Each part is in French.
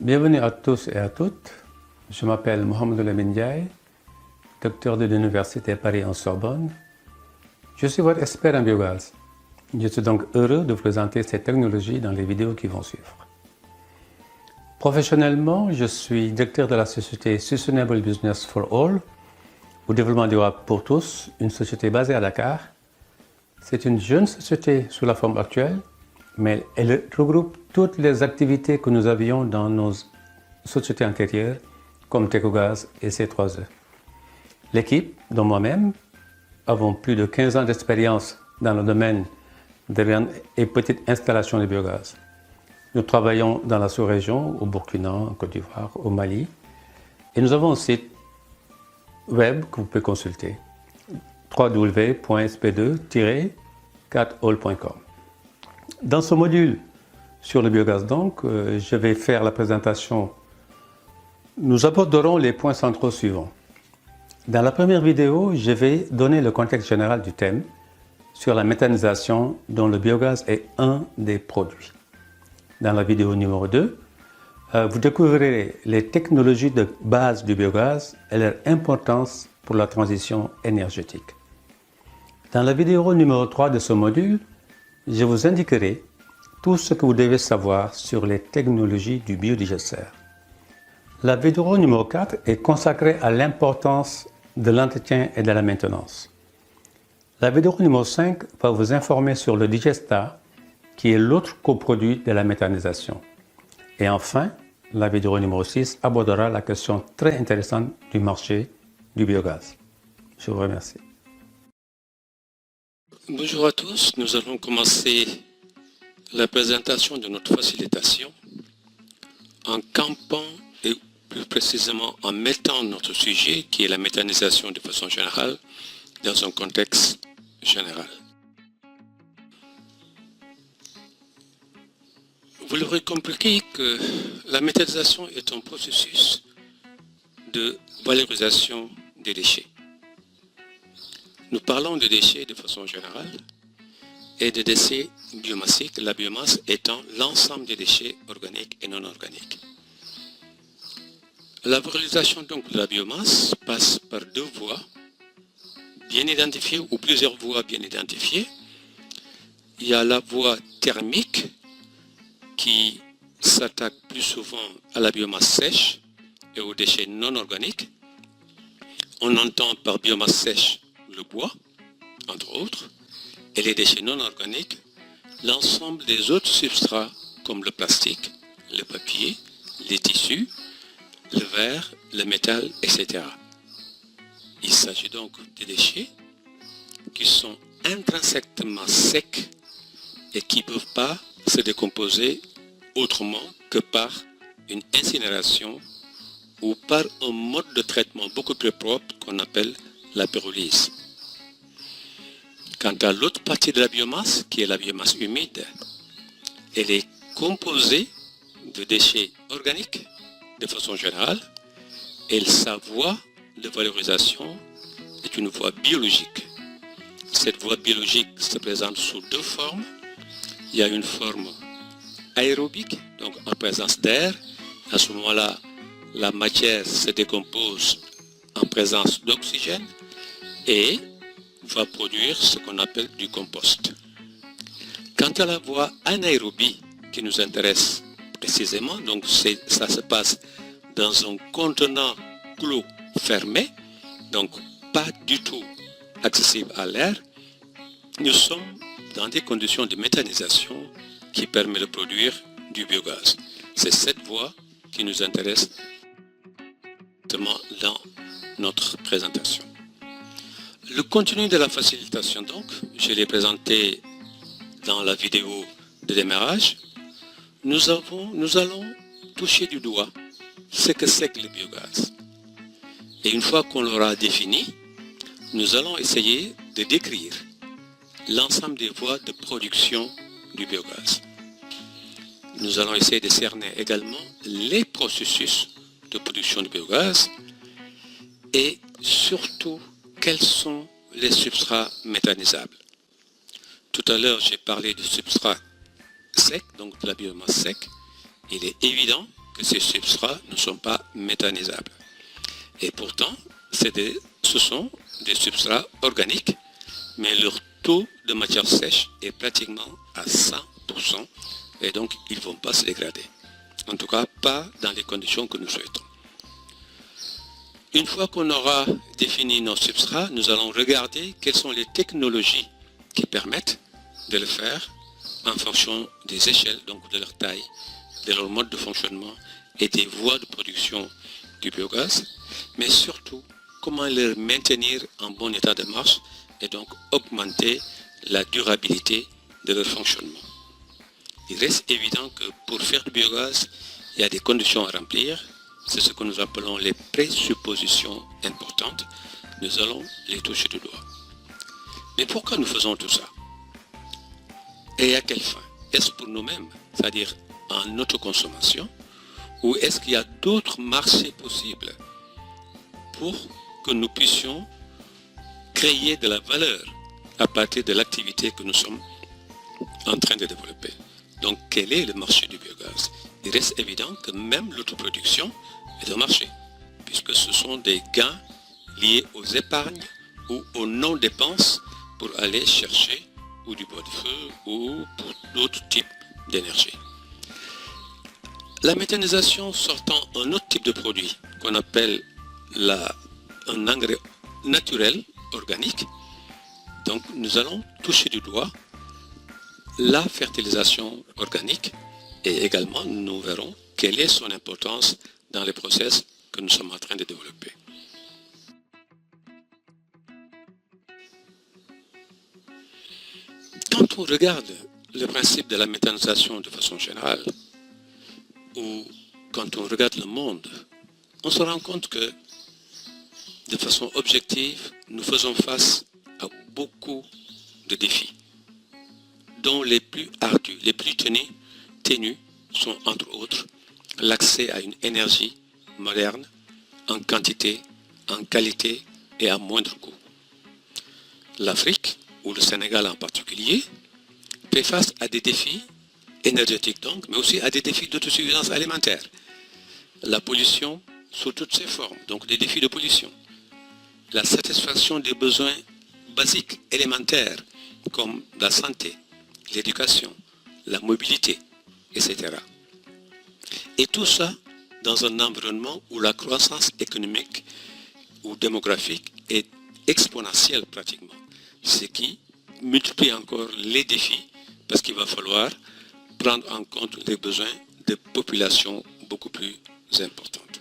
Bienvenue à tous et à toutes. Je m'appelle Mohamed Lamine Ndiaye, docteur de l'Université Paris-Sorbonne. Je suis votre expert en biogaz. Je suis donc heureux de vous présenter ces technologies dans les vidéos qui vont suivre. Professionnellement, je suis directeur de la société Sustainable Business for All, ou développement durable pour tous, une société basée à Dakar. C'est une jeune société sous la forme actuelle, mais elle regroupe toutes les activités que nous avions dans nos sociétés antérieures, comme Tecogaz et C3E. L'équipe, dont moi-même, avons plus de 15 ans d'expérience dans le domaine des grandes et petites installations de biogaz. Nous travaillons dans la sous-région, au Burkina, en Côte d'Ivoire, au Mali, et nous avons un site web que vous pouvez consulter, www.sp2-4all.com. Dans ce module sur le biogaz, donc, je vais faire la présentation. Nous aborderons les points centraux suivants. Dans la première vidéo, je vais donner le contexte général du thème sur la méthanisation dont le biogaz est un des produits. Dans la vidéo numéro 2, vous découvrirez les technologies de base du biogaz et leur importance pour la transition énergétique. Dans la vidéo numéro 3 de ce module, je vous indiquerai tout ce que vous devez savoir sur les technologies du biodigesteur. La vidéo numéro 4 est consacrée à l'importance de l'entretien et de la maintenance. La vidéo numéro 5 va vous informer sur le digestat, qui est l'autre coproduit de la méthanisation. Et enfin, la vidéo numéro 6 abordera la question très intéressante du marché du biogaz. Je vous remercie. Bonjour à tous, nous allons commencer la présentation de notre facilitation en campant et plus précisément en mettant notre sujet qui est la méthanisation de façon générale dans un contexte général. Vous l'aurez compris que la méthanisation est un processus de valorisation des déchets. Nous parlons de déchets de façon générale et de déchets biomassiques, la biomasse étant l'ensemble des déchets organiques et non organiques. La valorisation donc de la biomasse passe par deux voies bien identifiées ou plusieurs voies bien identifiées. Il y a la voie thermique qui s'attaque plus souvent à la biomasse sèche et aux déchets non organiques. On entend par biomasse sèche le bois, entre autres, et les déchets non organiques, l'ensemble des autres substrats comme le plastique, le papier, les tissus, le verre, le métal, etc. Il s'agit donc de déchets qui sont intrinsèquement secs et qui ne peuvent pas se décomposer autrement que par une incinération ou par un mode de traitement beaucoup plus propre qu'on appelle la pyrolyse. Quant à l'autre partie de la biomasse, qui est la biomasse humide, elle est composée de déchets organiques de façon générale, et sa voie de valorisation est une voie biologique. Cette voie biologique se présente sous deux formes. Il y a une forme aérobique, donc en présence d'air. À ce moment-là, la matière se décompose en présence d'oxygène et va produire ce qu'on appelle du compost. Quant à la voie anaérobie qui nous intéresse précisément, donc ça se passe dans un contenant clos fermé, donc pas du tout accessible à l'air, nous sommes dans des conditions de méthanisation qui permet de produire du biogaz. C'est cette voie qui nous intéresse dans notre présentation. Le contenu de la facilitation, donc, je l'ai présenté dans la vidéo de démarrage. Nous allons toucher du doigt ce que c'est que le biogaz. Et une fois qu'on l'aura défini, nous allons essayer de décrire l'ensemble des voies de production du biogaz. Nous allons essayer de cerner également les processus de production du biogaz et surtout quels sont les substrats méthanisables. Tout à l'heure, j'ai parlé de substrats secs, donc de la biomasse sec. Il est évident que ces substrats ne sont pas méthanisables. Et pourtant, ce sont des substrats organiques, mais leur taux de matière sèche est pratiquement à 100%, et donc ils ne vont pas se dégrader. En tout cas, pas dans les conditions que nous souhaitons. Une fois qu'on aura défini nos substrats, nous allons regarder quelles sont les technologies qui permettent de le faire en fonction des échelles, donc de leur taille, de leur mode de fonctionnement et des voies de production du biogaz, mais surtout comment les maintenir en bon état de marche et donc augmenter la durabilité de leur fonctionnement. Il reste évident que pour faire du biogaz, il y a des conditions à remplir. C'est ce que nous appelons les présuppositions importantes. Nous allons les toucher du doigt. Mais pourquoi nous faisons tout ça? Et à quelle fin? Est-ce pour nous-mêmes, c'est-à-dire en autoconsommation, ou est-ce qu'il y a d'autres marchés possibles pour que nous puissions créer de la valeur à partir de l'activité que nous sommes en train de développer? Donc, quel est le marché du biogaz? Il reste évident que même l'autoproduction est un marché, puisque ce sont des gains liés aux épargnes ou aux non-dépenses pour aller chercher ou du bois de feu ou pour d'autres types d'énergie. La méthanisation sortant un autre type de produit qu'on appelle un engrais naturel organique, donc nous allons toucher du doigt la fertilisation organique et également nous verrons quelle est son importance dans les process que nous sommes en train de développer. Quand on regarde le principe de la méthanisation de façon générale, ou quand on regarde le monde, on se rend compte que de façon objective, nous faisons face à beaucoup de défis, dont les plus ardus, les plus ténus sont entre autres l'accès à une énergie moderne en quantité, en qualité et à moindre coût. L'Afrique, ou le Sénégal en particulier, fait face à des défis énergétiques donc, mais aussi à des défis d'autosuffisance alimentaire. La pollution sous toutes ses formes, donc des défis de pollution. La satisfaction des besoins basiques élémentaires comme la santé, l'éducation, la mobilité, etc. Et tout ça dans un environnement où la croissance économique ou démographique est exponentielle pratiquement, ce qui multiplie encore les défis parce qu'il va falloir prendre en compte les besoins de populations beaucoup plus importantes.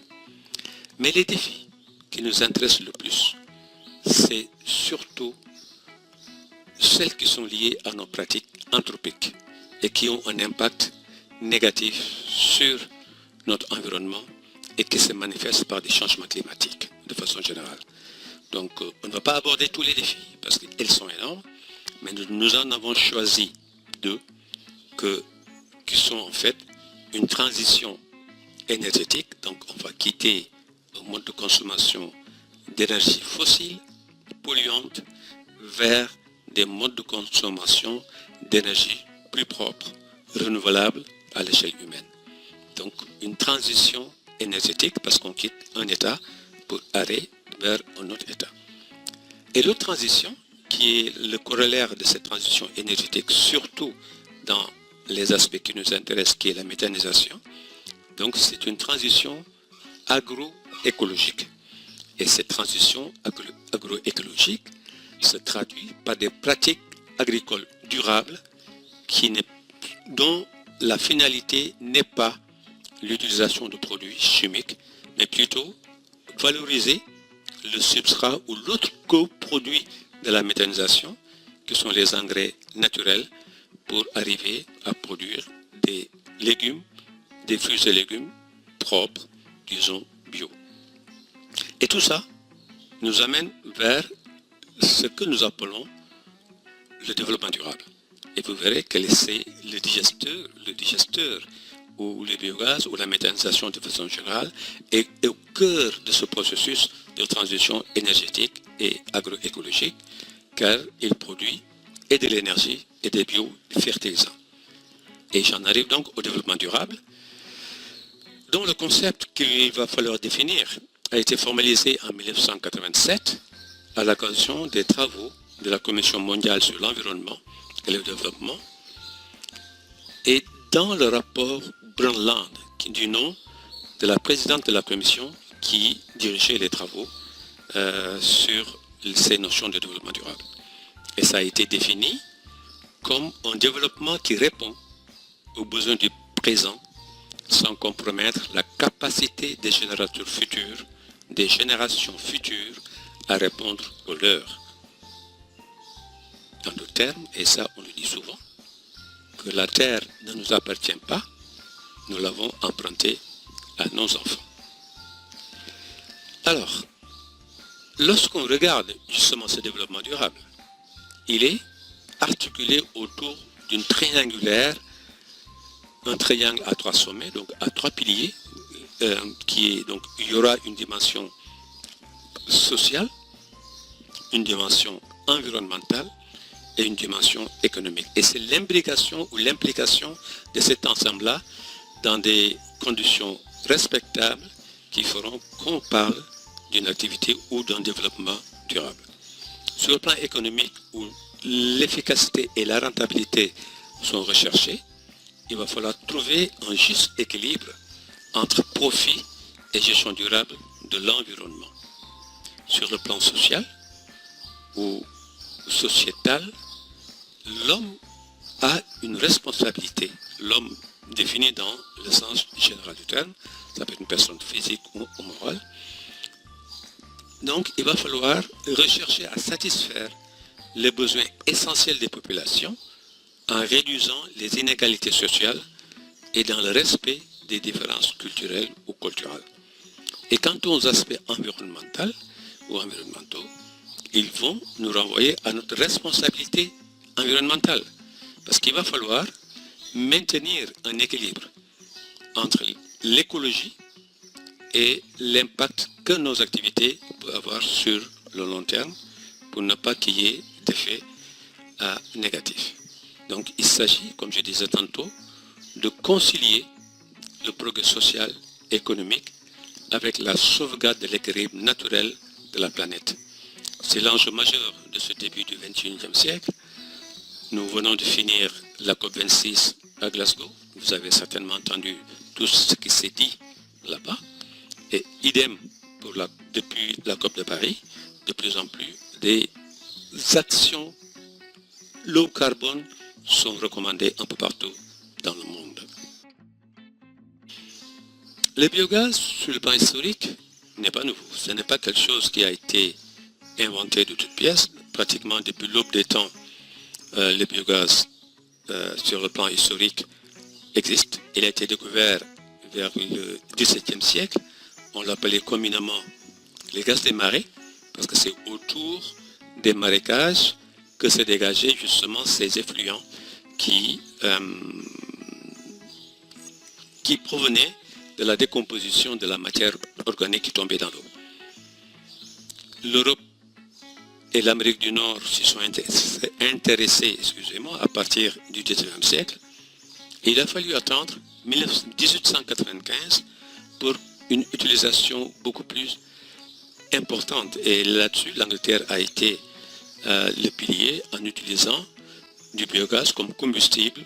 Mais les défis qui nous intéressent le plus, c'est surtout celles qui sont liées à nos pratiques anthropiques et qui ont un impact négatif sur notre environnement et qui se manifestent par des changements climatiques de façon générale. Donc on ne va pas aborder tous les défis parce qu'ils sont énormes, mais nous en avons choisi deux qui sont en fait une transition énergétique. Donc on va quitter un mode de consommation d'énergie fossile, polluante, vers des modes de consommation d'énergie plus propres, renouvelables à l'échelle humaine. Donc une transition énergétique parce qu'on quitte un état pour aller vers un autre état. Et l'autre transition, qui est le corollaire de cette transition énergétique, surtout dans les aspects qui nous intéressent, qui est la méthanisation, donc c'est une transition agroécologique. Et cette transition agroécologique se traduit par des pratiques agricoles durables dont la finalité n'est pas l'utilisation de produits chimiques, mais plutôt valoriser le substrat ou l'autre coproduit de la méthanisation, qui sont les engrais naturels, pour arriver à produire des légumes, des fruits et légumes propres, disons bio. Et tout ça nous amène vers ce que nous appelons le développement durable. Et vous verrez que c'est le digesteur ou le biogaz ou la méthanisation de façon générale est au cœur de ce processus de transition énergétique et agroécologique, car il produit et de l'énergie et des biofertilisants. Et j'en arrive donc au développement durable. dont le concept qu'il va falloir définir a été formalisé en 1987 à l'occasion des travaux de la Commission mondiale sur l'environnement et le développement et dans le rapport Brundtland, du nom de la présidente de la Commission qui dirigeait les travaux sur ces notions de développement durable. Et ça a été défini comme un développement qui répond aux besoins du présent sans compromettre la capacité des générations futures à répondre aux leurs. En d'autres termes, et ça on le dit souvent, que la terre ne nous appartient pas, nous l'avons empruntée à nos enfants. Alors, lorsqu'on regarde justement ce développement durable, il est articulé autour d'une triangulaire, un triangle à 3 sommets, donc à 3 piliers, donc il y aura une dimension sociale, une dimension environnementale et une dimension économique. Et c'est l'imbrication ou l'implication de cet ensemble-là dans des conditions respectables qui feront qu'on parle d'une activité ou d'un développement durable. Sur le plan économique, où l'efficacité et la rentabilité sont recherchées, il va falloir trouver un juste équilibre entre profit et gestion durable de l'environnement. Sur le plan social ou sociétal, l'homme a une responsabilité. L'homme défini dans le sens général du terme, ça peut être une personne physique ou morale. Donc il va falloir rechercher à satisfaire les besoins essentiels des populations en réduisant les inégalités sociales et dans le respect des différences culturelles ou culturelles. Et quant aux aspects environnementaux ou environnementaux, ils vont nous renvoyer à notre responsabilité environnementale. Parce qu'il va falloir maintenir un équilibre entre l'écologie et l'impact que nos activités peuvent avoir sur le long terme pour ne pas qu'il y ait d'effets négatifs. Donc il s'agit, comme je disais tantôt, de concilier le progrès social et économique avec la sauvegarde de l'équilibre naturel de la planète. C'est l'enjeu majeur de ce début du XXIe siècle. Nous venons de finir la COP26 à Glasgow. Vous avez certainement entendu tout ce qui s'est dit là-bas. Et idem pour depuis la COP de Paris, de plus en plus, des actions low carbone sont recommandées un peu partout dans le monde. Le biogaz, sur le plan historique, n'est pas nouveau. Ce n'est pas quelque chose qui a été inventé de toutes pièces. Pratiquement depuis l'aube des temps, le biogaz, sur le plan historique, existe. Il a été découvert vers le XVIIe siècle. On l'appelait communément les gaz des marais, parce que c'est autour des marécages que se dégageaient justement ces effluents qui provenaient de la décomposition de la matière organique qui tombait dans l'eau. L'Europe et l'Amérique du Nord s'y sont intéressés, à partir du XIXe siècle. Et il a fallu attendre 1895 pour une utilisation beaucoup plus importante. Et là-dessus, l'Angleterre a été le pilier en utilisant du biogaz comme combustible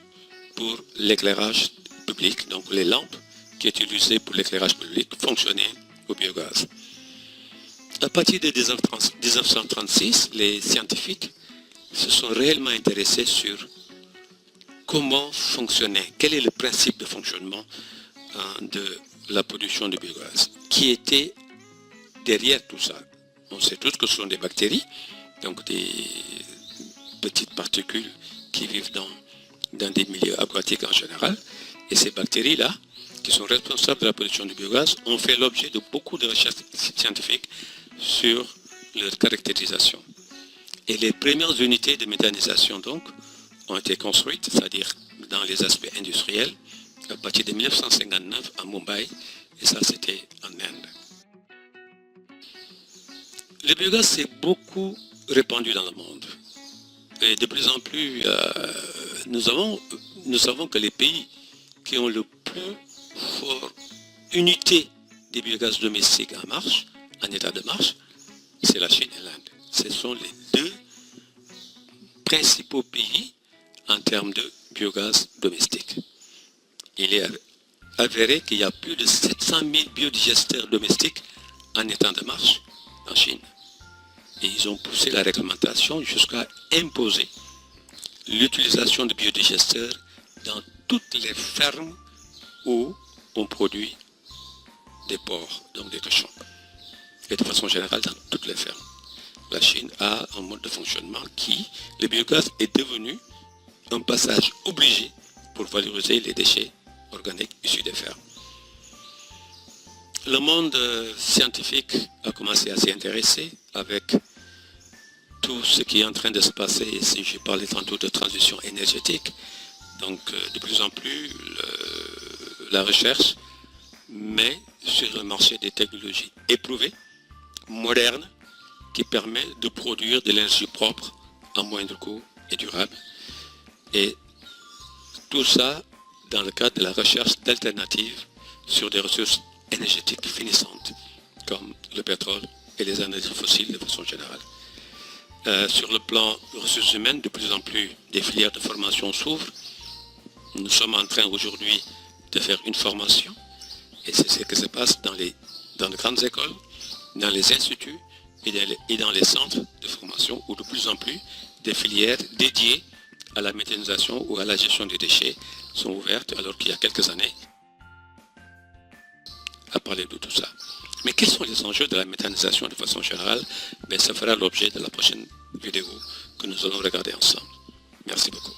pour l'éclairage public. Donc les lampes qui étaient utilisées pour l'éclairage public fonctionnaient au biogaz. À partir de 1936, les scientifiques se sont réellement intéressés sur comment fonctionnait, quel est le principe de fonctionnement de la production de biogaz, qui était derrière tout ça. On sait tous que ce sont des bactéries, donc des petites particules qui vivent dans des milieux aquatiques en général, et ces bactéries-là, qui sont responsables de la production du biogaz, ont fait l'objet de beaucoup de recherches scientifiques sur leur caractérisation. Et les premières unités de méthanisation, donc, ont été construites, c'est-à-dire dans les aspects industriels, à partir de 1959 à Mumbai, et ça c'était en Inde. Le biogaz s'est beaucoup répandu dans le monde. Et de plus en plus, nous savons que les pays qui ont le plus fort unité des biogaz domestiques en marche, en état de marche, c'est la Chine et l'Inde. Ce sont les deux principaux pays en termes de biogaz domestique. Il est avéré qu'il y a plus de 700 000 biodigesteurs domestiques en état de marche en Chine. Et ils ont poussé la réglementation jusqu'à imposer l'utilisation de biodigesteurs dans toutes les fermes où on produit des porcs, donc des cochons. Et de façon générale dans toutes les fermes. La Chine a un mode de fonctionnement qui, le biogaz est devenu un passage obligé pour valoriser les déchets organiques issus des fermes. Le monde scientifique a commencé à s'y intéresser avec tout ce qui est en train de se passer, si j'ai parlé tantôt de transition énergétique, donc de plus en plus la recherche met sur le marché des technologies éprouvées, modernes, qui permettent de produire de l'énergie propre à moindre coût et durable. Et tout ça dans le cadre de la recherche d'alternatives sur des ressources énergétiques finissantes, comme le pétrole et les énergies fossiles de façon générale. Sur le plan ressources humaines, de plus en plus des filières de formation s'ouvrent. Nous sommes en train aujourd'hui de faire une formation, et c'est ce qui se passe dans les grandes écoles, dans les instituts et dans les centres de formation, où de plus en plus des filières dédiées à la méthanisation ou à la gestion des déchets sont ouvertes, alors qu'il y a quelques années, à parler de tout ça. Mais quels sont les enjeux de la méthanisation de façon générale? Ça fera l'objet de la prochaine vidéo que nous allons regarder ensemble. Merci beaucoup.